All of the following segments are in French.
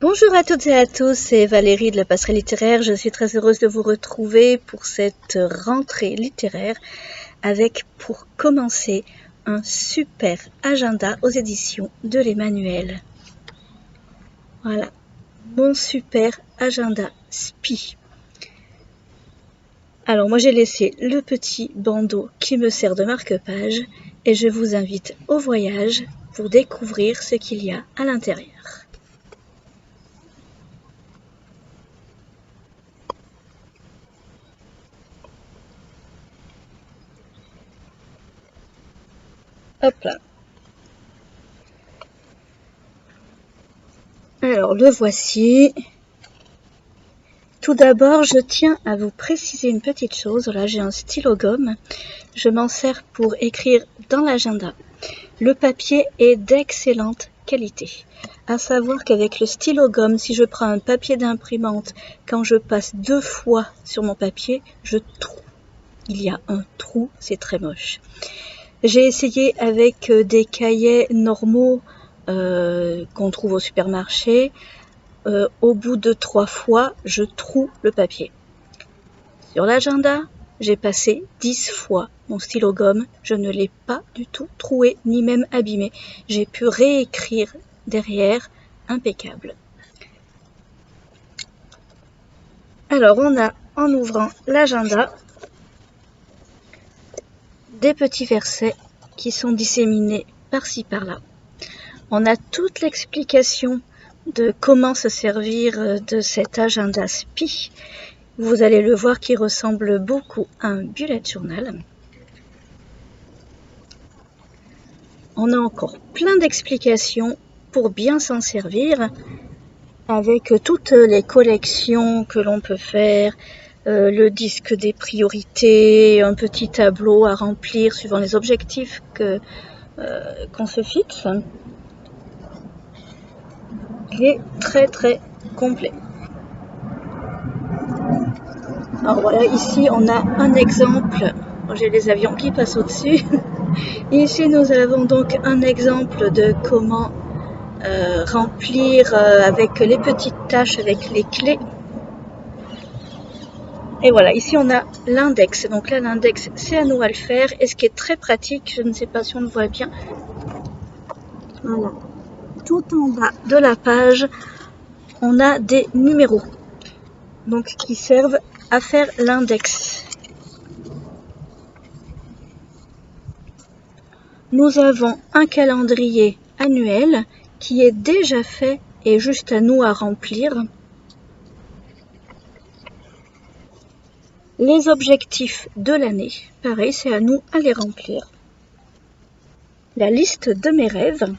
Bonjour à toutes et à tous, c'est Valérie de la Passerelle littéraire. Je suis très heureuse de vous retrouver pour cette rentrée littéraire avec, pour commencer, un super agenda aux éditions de l'Emmanuel. Voilà, mon super agenda SPI. Alors moi j'ai laissé le petit bandeau qui me sert de marque-page et je vous invite au voyage pour découvrir ce qu'il y a à l'intérieur. Hop là. Alors le voici. Tout d'abord, je tiens à vous préciser une petite chose. Là, j'ai un stylo gomme. Je m'en sers pour écrire dans l'agenda. Le papier est d'excellente qualité. À savoir qu'avec le stylo gomme, si je prends un papier d'imprimante, quand je passe 2 fois sur mon papier, je troue. Il y a un trou, c'est très moche. J'ai essayé avec des cahiers normaux qu'on trouve au supermarché. Au bout de 3 fois, je troue le papier. Sur l'agenda, j'ai passé 10 fois mon stylo gomme. Je ne l'ai pas du tout troué, ni même abîmé. J'ai pu réécrire derrière, impeccable. Alors, on a, en ouvrant l'agenda, des petits versets qui sont disséminés par-ci par-là. On a toute l'explication de comment se servir de cet agenda SPI. Vous allez le voir qui ressemble beaucoup à un bullet journal. On a encore plein d'explications pour bien s'en servir avec toutes les collections que l'on peut faire, le disque des priorités, un petit tableau à remplir suivant les objectifs qu'on se fixe. Il est très très complet. Alors voilà, ici on a un exemple. J'ai les avions qui passent au-dessus. Ici nous avons donc un exemple de comment remplir avec les petites tâches, avec les clés. Et voilà, ici on a l'index. Donc là l'index c'est à nous à le faire. Et ce qui est très pratique, je ne sais pas si on le voit bien. Voilà. Tout en bas de la page, on a des numéros. Donc qui servent à faire l'index. Nous avons un calendrier annuel qui est déjà fait et juste à nous à remplir. Les objectifs de l'année, pareil, c'est à nous à les remplir. La liste de mes rêves.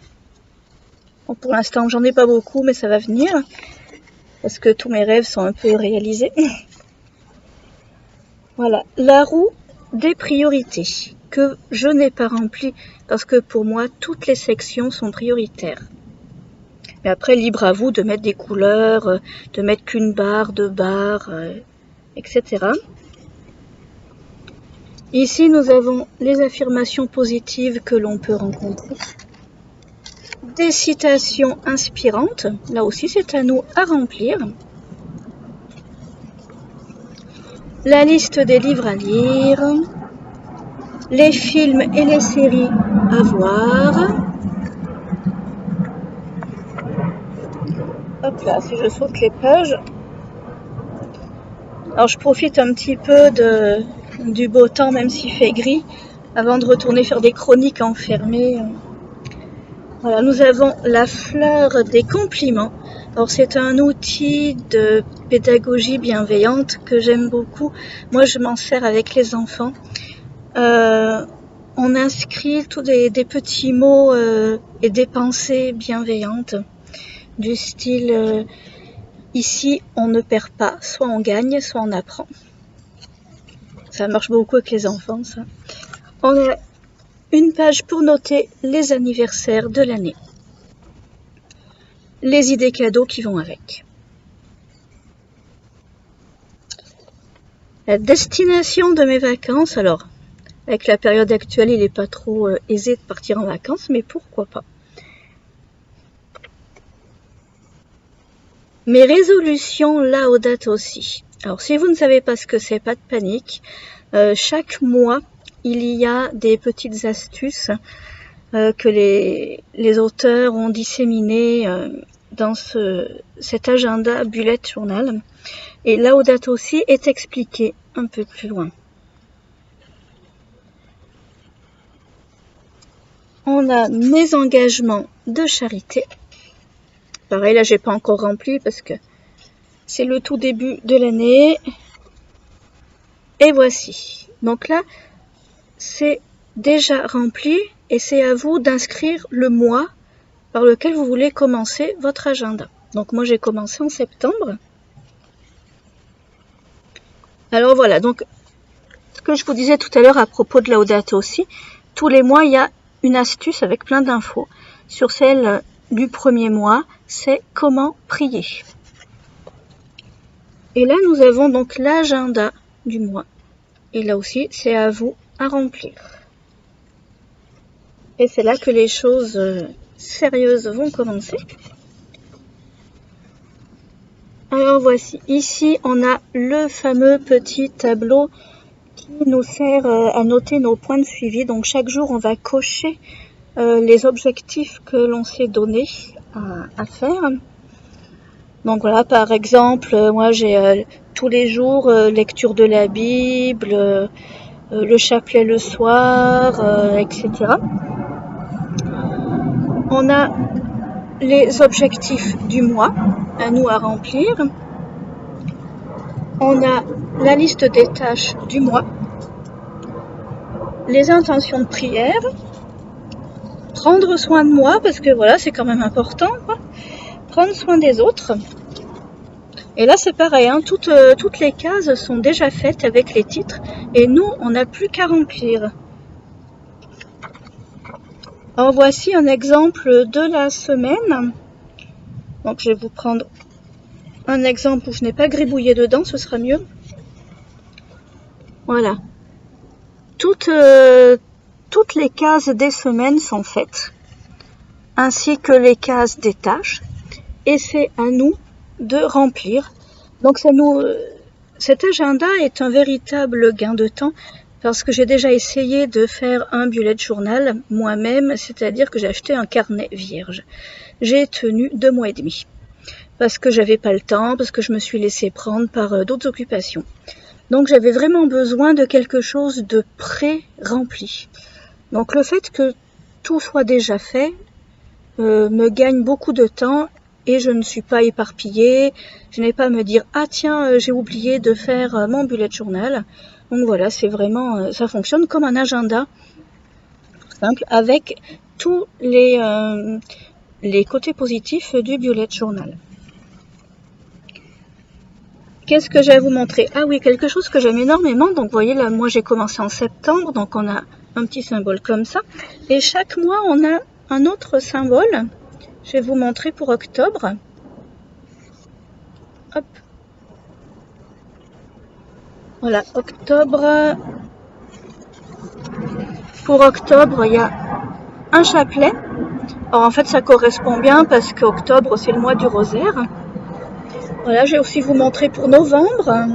Bon, pour l'instant, j'en ai pas beaucoup, mais ça va venir. Parce que tous mes rêves sont un peu réalisés. Voilà, la roue des priorités que je n'ai pas remplie parce que pour moi, toutes les sections sont prioritaires. Mais après, libre à vous de mettre des couleurs, de mettre qu'une barre, 2 barres, etc. Ici, nous avons les affirmations positives que l'on peut rencontrer. Des citations inspirantes, là aussi c'est à nous à remplir. La liste des livres à lire. Les films et les séries à voir. Hop là, si je saute les pages. Alors je profite un petit peu du beau temps, même s'il fait gris, avant de retourner faire des chroniques enfermées. Voilà, nous avons la fleur des compliments. Alors c'est un outil de pédagogie bienveillante que j'aime beaucoup. Moi je m'en sers avec les enfants. On inscrit tous des petits mots et des pensées bienveillantes du style ici on ne perd pas, soit on gagne, soit on apprend. Ça marche beaucoup avec les enfants, ça. On a une page pour noter les anniversaires de l'année. Les idées cadeaux qui vont avec. La destination de mes vacances, alors avec la période actuelle il n'est pas trop aisé de partir en vacances, mais pourquoi pas. Mes résolutions Laudato Si. Alors si vous ne savez pas ce que c'est, pas de panique. Chaque mois, il y a des petites astuces que les auteurs ont disséminées dans cet agenda bullet journal. Et Laudato Si est expliqué un peu plus loin. On a mes engagements de charité. Pareil, là, j'ai pas encore rempli parce que c'est le tout début de l'année. Et voici. Donc là, c'est déjà rempli et c'est à vous d'inscrire le mois par lequel vous voulez commencer votre agenda. Donc moi, j'ai commencé en septembre. Alors voilà, donc ce que je vous disais tout à l'heure à propos de Laudato Si, tous les mois, il y a une astuce avec plein d'infos. Sur celle du premier mois, c'est comment prier. Et là, nous avons donc l'agenda du mois. Et là aussi, c'est à vous à remplir. Et c'est là que les choses sérieuses vont commencer. Alors voici, ici on a le fameux petit tableau qui nous sert à noter nos points de suivi. Donc chaque jour on va cocher les objectifs que l'on s'est donné à faire. Donc voilà, par exemple, moi j'ai tous les jours lecture de la Bible, le chapelet le soir, etc. On a les objectifs du mois à nous à remplir. On a la liste des tâches du mois, les intentions de prière, prendre soin de moi parce que voilà, c'est quand même important, quoi. Prendre soin des autres. Et là c'est pareil, hein, toutes les cases sont déjà faites avec les titres et nous on n'a plus qu'à remplir. Alors voici un exemple de la semaine. Donc je vais vous prendre un exemple où je n'ai pas gribouillé dedans, ce sera mieux. Voilà. Toutes les cases des semaines sont faites, ainsi que les cases des tâches, et c'est à nous de remplir. Donc cet agenda est un véritable gain de temps, parce que j'ai déjà essayé de faire un bullet journal moi-même, c'est-à-dire que j'ai acheté un carnet vierge. J'ai tenu 2 mois et demi, parce que j'avais pas le temps, parce que je me suis laissée prendre par d'autres occupations. Donc j'avais vraiment besoin de quelque chose de pré-rempli. Donc le fait que tout soit déjà fait me gagne beaucoup de temps et je ne suis pas éparpillée. Je n'ai pas à me dire « Ah tiens, j'ai oublié de faire mon bullet journal ». Donc voilà, c'est vraiment, ça fonctionne comme un agenda simple avec tous les côtés positifs du bullet journal. Qu'est-ce que j'ai à vous montrer? Ah oui, quelque chose que j'aime énormément. Donc vous voyez là, moi j'ai commencé en septembre, donc on a un petit symbole comme ça. Et chaque mois, on a un autre symbole. Je vais vous montrer pour octobre. Hop. Voilà, octobre. Pour octobre, il y a un chapelet. Alors en fait, ça correspond bien parce qu'octobre, c'est le mois du rosaire. Voilà, je vais aussi vous montrer pour novembre.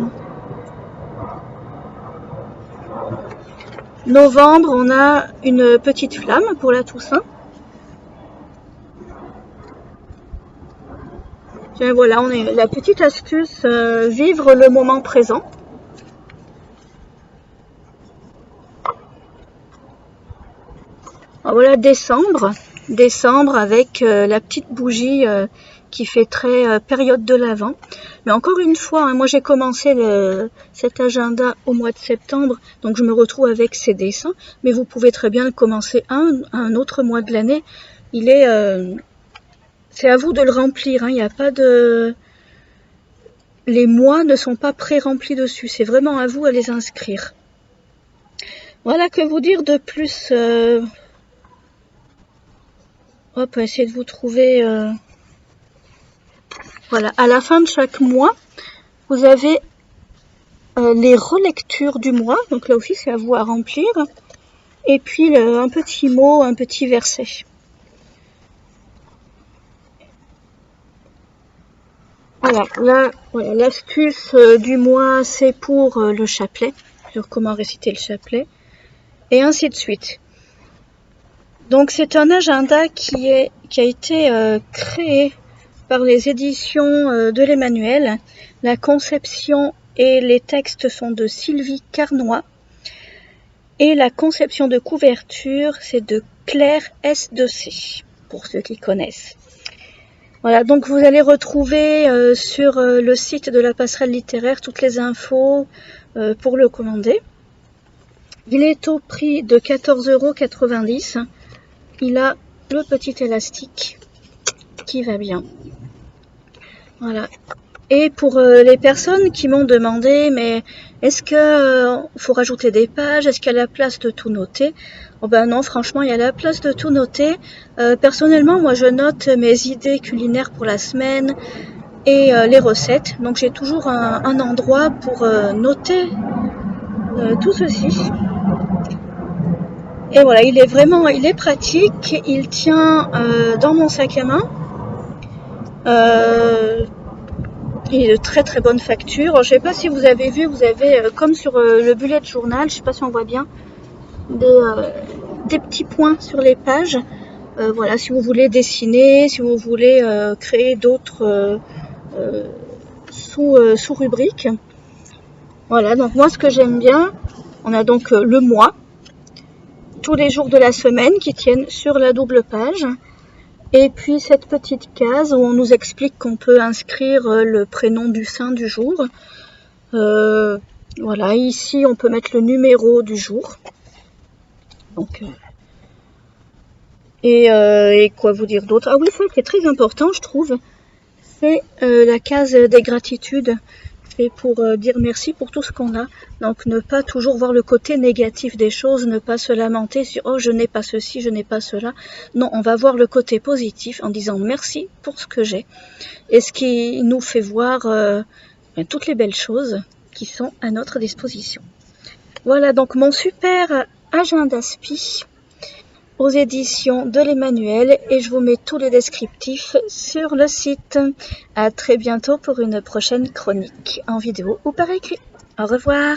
Novembre, on a une petite flamme pour la Toussaint. Tiens, voilà, on est la petite astuce, vivre le moment présent. Alors voilà, décembre avec la petite bougie qui fait très période de l'Avent. Mais encore une fois, hein, moi j'ai commencé cet agenda au mois de septembre, donc je me retrouve avec ces dessins, mais vous pouvez très bien le commencer à un autre mois de l'année. C'est à vous de le remplir, hein, il n'y a pas de... Les mois ne sont pas pré-remplis dessus, c'est vraiment à vous à les inscrire. Voilà, que vous dire de plus Hop, essayez de vous trouver... Voilà, à la fin de chaque mois, vous avez les relectures du mois. Donc là aussi, c'est à vous à remplir. Et puis un petit mot, un petit verset. voilà, là, voilà, l'astuce du mois, c'est pour le chapelet, sur comment réciter le chapelet, et ainsi de suite. Donc c'est un agenda qui a été créé par les éditions de l'Emmanuel. La conception et les textes sont de Sylvie Carnoy. Et la conception de couverture, c'est de Claire S2C, pour ceux qui connaissent. Voilà, donc vous allez retrouver sur le site de la passerelle littéraire toutes les infos pour le commander. Il est au prix de 14,90 €. Il a le petit élastique qui va bien. Voilà. Et pour les personnes qui m'ont demandé, mais est-ce que faut rajouter des pages? Est-ce qu'il y a la place de tout noter? Oh ben non, franchement, il y a la place de tout noter. Personnellement, moi, je note mes idées culinaires pour la semaine et les recettes. Donc, j'ai toujours un endroit pour noter tout ceci. Et voilà, il est pratique. Il tient dans mon sac à main. Il est de très très bonne facture. Je ne sais pas si vous avez vu, vous avez comme sur le bullet journal, je ne sais pas si on voit bien, des petits points sur les pages. Voilà, si vous voulez dessiner, si vous voulez créer d'autres sous-rubriques. Voilà, donc moi ce que j'aime bien, on a donc le mois, tous les jours de la semaine qui tiennent sur la double page. Et puis cette petite case où on nous explique qu'on peut inscrire le prénom du saint du jour. Voilà, ici on peut mettre le numéro du jour. Donc, et quoi vous dire d'autre? Ah oui, ça qui est très important, je trouve, c'est la case des gratitudes. C'est pour dire merci pour tout ce qu'on a. Donc ne pas toujours voir le côté négatif des choses, ne pas se lamenter sur « oh je n'ai pas ceci, je n'ai pas cela ». Non, on va voir le côté positif en disant merci pour ce que j'ai. Et ce qui nous fait voir toutes les belles choses qui sont à notre disposition. Voilà donc mon super agenda spi aux éditions de l'Emmanuel et je vous mets tous les descriptifs sur le site. À très bientôt pour une prochaine chronique en vidéo ou par écrit. Au revoir.